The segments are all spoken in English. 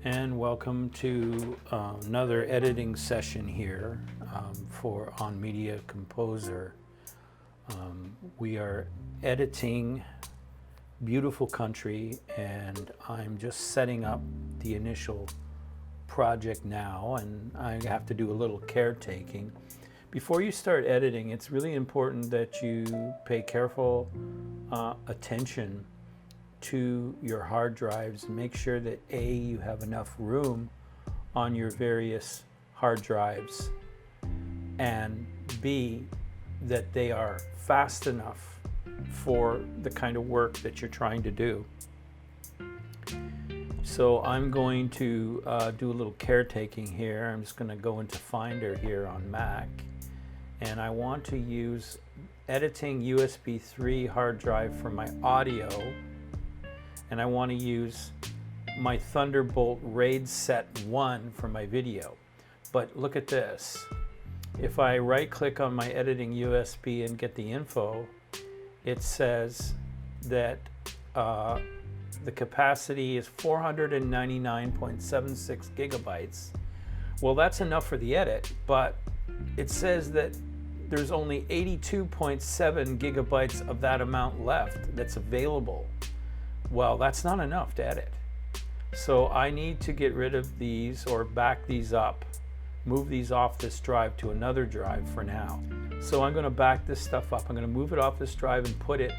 And welcome to another editing session here for on Media Composer. We are editing Beautiful Country, and I'm just setting up the initial project now, and I have to do a little caretaking. Before you start editing, it's really important that you pay careful attention to your hard drives and make sure that A, you have enough room on your various hard drives, and B, that they are fast enough for the kind of work that you're trying to do. So I'm going to do a little caretaking here. I'm just going to go into Finder here on Mac, and I want to use editing USB 3 hard drive for my audio, and I want to use my Thunderbolt RAID Set 1 for my video. But look at this. If I right click on my editing USB and get the info, it says that the capacity is 499.76 gigabytes. Well, that's enough for the edit, but it says that there's only 82.7 gigabytes of that amount left that's available. Well, that's not enough to edit. So I need to get rid of these or back these up, move these off this drive to another drive for now. So I'm going to back this stuff up. I'm going to move it off this drive and put it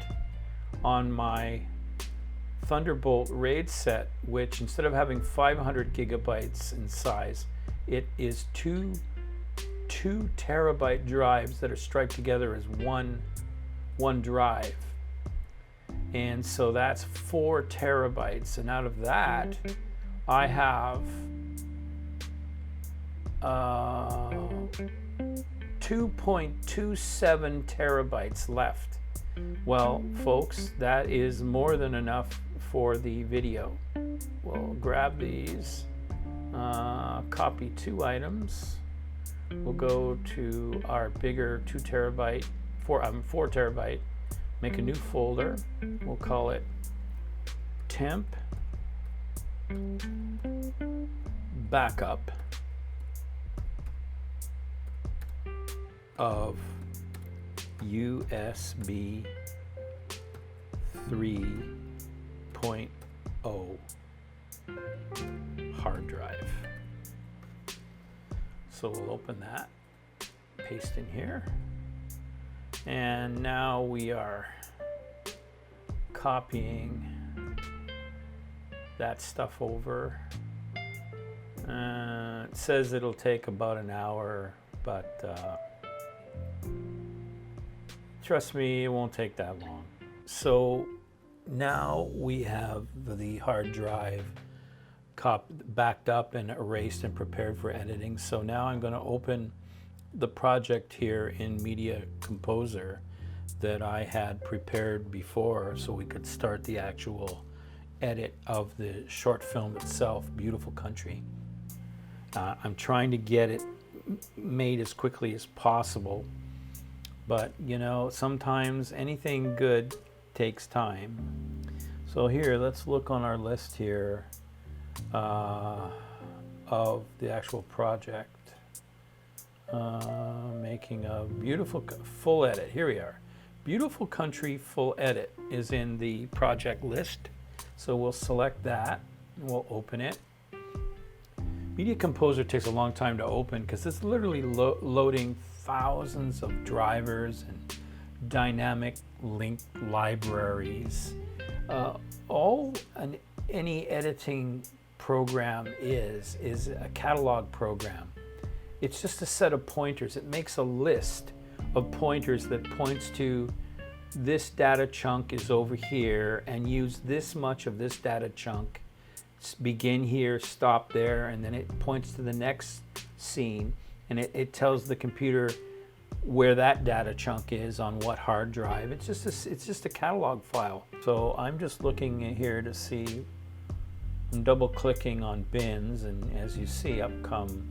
on my Thunderbolt RAID set, which instead of having 500 gigabytes in size, it is two 2 terabyte drives that are striped together as one drive. And so that's 4 terabytes, and out of that I have 2.27 terabytes left. Well, folks, that is more than enough for the video. We'll grab these, copy 2 items. We'll go to our bigger 4 terabyte, make a new folder. We'll call it temp backup of USB 3.0 hard drive. So we'll open that, paste in here, and now we are copying that stuff over. It says it'll take about an hour, but trust me, it won't take that long. So now we have the hard drive backed up and erased and prepared for editing. So now I'm going to open the project here in Media Composer that I had prepared before so we could start the actual edit of the short film itself, Beautiful Country. I'm trying to get it made as quickly as possible, but you know, sometimes anything good takes time. So here, let's look on our list here of the actual project. Making a beautiful full edit. Here we are. Beautiful Country full edit is in the project list. So we'll select that and we'll open it. Media Composer takes a long time to open because it's literally loading thousands of drivers and dynamic link libraries. Any editing program is a catalog program. It's just a set of pointers. It makes a list of pointers that points to this data chunk is over here, and use this much of this data chunk. Begin here, stop there, and then it points to the next scene, and it tells the computer where that data chunk is on what hard drive. It's just a catalog file. So I'm just looking here to see. I'm double clicking on bins, and as you see, up come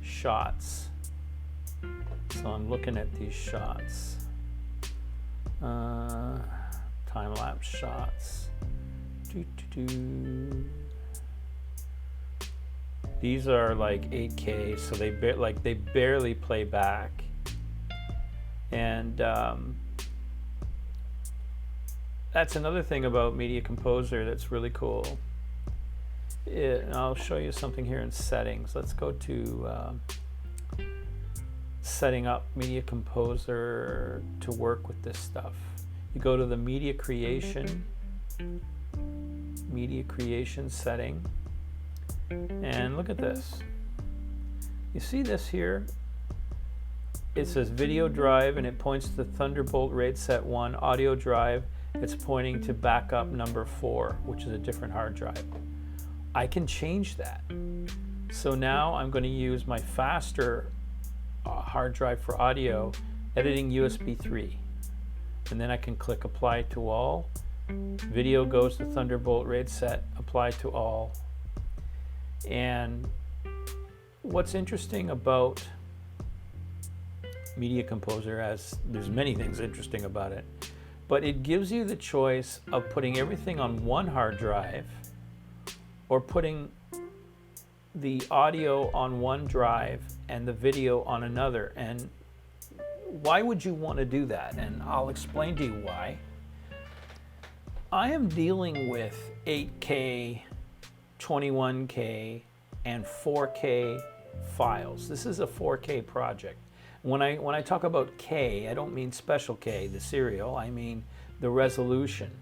shots. So I'm looking at these shots, time-lapse shots. These are like 8K, so they barely play back. And that's another thing about Media Composer that's really cool. I'll show you something here in settings. Let's go to setting up Media Composer to work with this stuff. You go to the media creation setting, and look at this. You see this here? It says video drive, and it points to Thunderbolt RAID set 1. Audio drive, it's pointing to backup number 4, which is a different hard drive. I can change that. So now I'm going to use my faster hard drive for audio, editing USB 3. And then I can click apply to all. Video goes to Thunderbolt RAID set, apply to all. And what's interesting about Media Composer, as there's many things interesting about it, but it gives you the choice of putting everything on one hard drive or putting the audio on one drive and the video on another. And why would you want to do that? And I'll explain to you why. I am dealing with 8K, 21K, and 4K files. This is a 4K project. When I talk about K, I don't mean special K, the serial. I mean the resolution,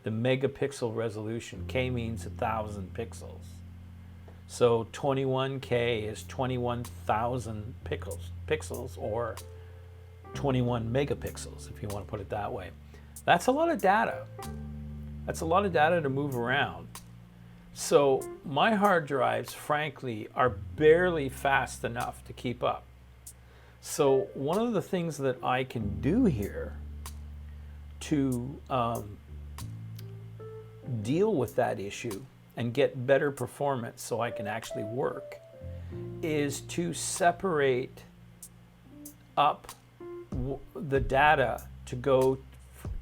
the megapixel resolution. K means 1,000 pixels. So 21K is 21,000 pixels, or 21 megapixels, if you want to put it that way. That's a lot of data. That's a lot of data to move around. So my hard drives, frankly, are barely fast enough to keep up. So one of the things that I can do here to deal with that issue and get better performance so I can actually work is to separate up the data to go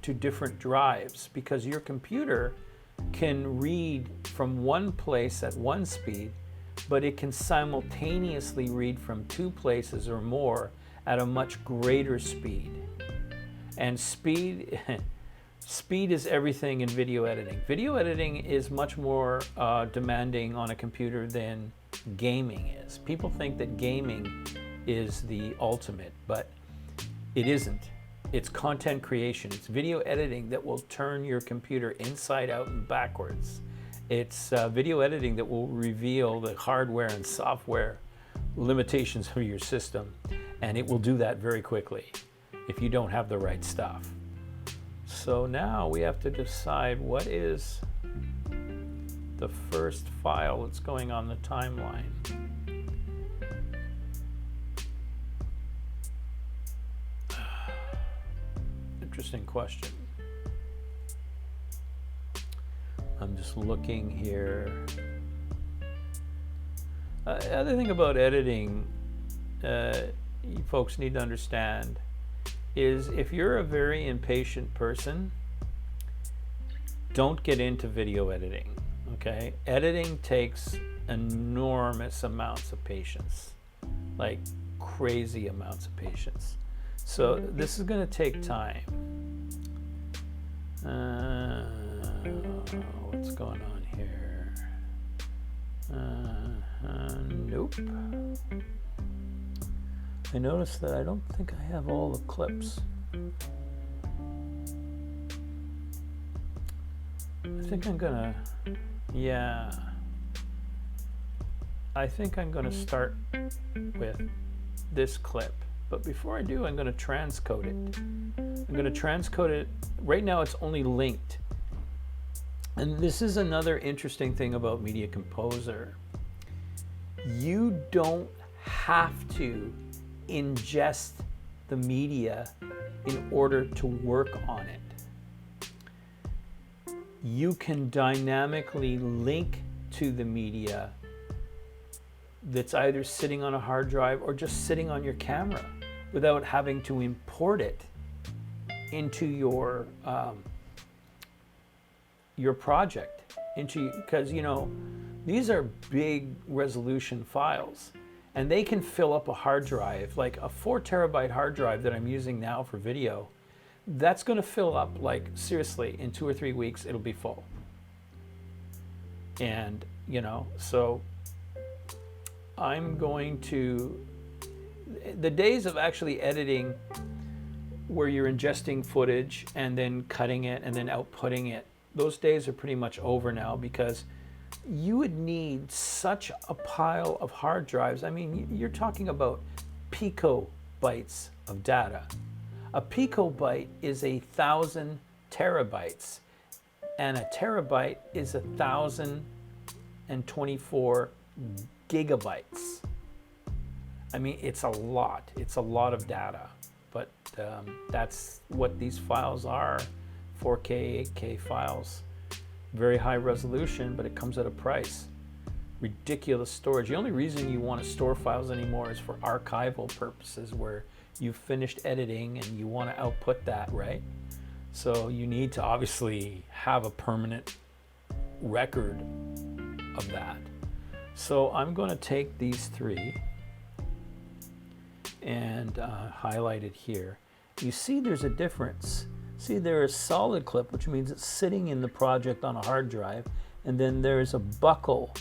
to different drives, because your computer can read from one place at one speed, but it can simultaneously read from 2 places or more at a much greater speed. And speed is everything in video editing. Video editing is much more demanding on a computer than gaming is. People think that gaming is the ultimate, but it isn't. It's content creation. It's video editing that will turn your computer inside out and backwards. It's video editing that will reveal the hardware and software limitations of your system, and it will do that very quickly if you don't have the right stuff. So now we have to decide what is the first file that's going on the timeline. Interesting question. I'm just looking here. The other thing about editing, you folks need to understand, is if you're a very impatient person, don't get into video editing, okay? Editing takes enormous amounts of patience, like crazy amounts of patience. So this is going to take time. What's going on here? Nope. I noticed that I don't think I have all the clips. I think I'm gonna, I think I'm gonna start with this clip. But before I do, I'm going to transcode it. I'm going to transcode it. Right now it's only linked. And this is another interesting thing about Media Composer. You don't have to ingest the media in order to work on it. You can dynamically link to the media that's either sitting on a hard drive or just sitting on your camera without having to import it into your project. Because, you know, These are big resolution files, and they can fill up a hard drive, like a 4 terabyte hard drive that I'm using now for video. That's going to fill up, like, seriously, in 2 or 3 weeks, it'll be full. And, you know, so I'm going to, the days of actually editing where you're ingesting footage and then cutting it and then outputting it, those days are pretty much over now, because you would need such a pile of hard drives. I mean, you're talking about picobytes of data. A picobyte is 1,000 terabytes, and a terabyte is 1,024 gigabytes. I mean, it's a lot. It's a lot of data, but that's what these files are. 4K, 8K files. Very high resolution, but it comes at a price. Ridiculous storage. The only reason you want to store files anymore is for archival purposes, where you've finished editing and you want to output that, right? So you need to obviously have a permanent record of that. So I'm going to take these 3 and highlight it here. You see there's a difference. See, there is solid clip, which means it's sitting in the project on a hard drive, and then there's a buckle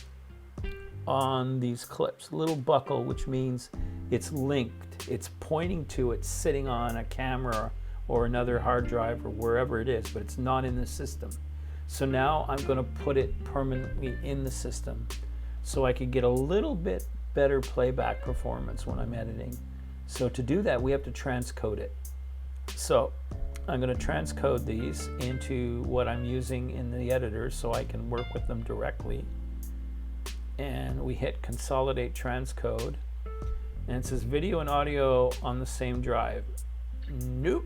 on these clips, a little buckle, which means it's linked. It's pointing to it sitting on a camera or another hard drive or wherever it is, but it's not in the system. So now I'm going to put it permanently in the system so I could get a little bit better playback performance when I'm editing. So to do that, we have to transcode it. So I'm going to transcode these into what I'm using in the editor so I can work with them directly. And we hit consolidate transcode, and it says video and audio on the same drive. Nope.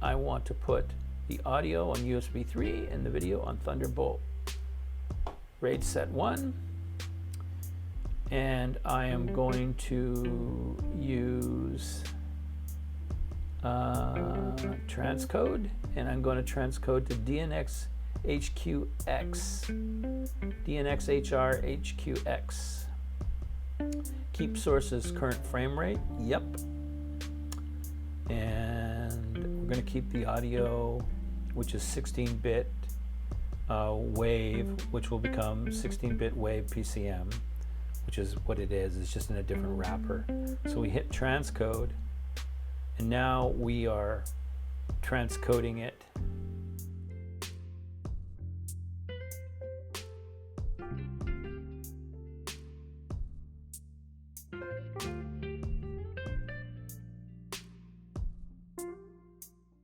I want to put the audio on USB 3 and the video on Thunderbolt. RAID set 1. And I am going to use transcode, and I'm going to transcode to DNX HQX, DNXHR HQX. Keep sources current frame rate, yep. And we're going to keep the audio, which is 16-bit wave, which will become 16-bit wave PCM, which is what it is. It's just in a different wrapper. So we hit transcode, and now we are transcoding it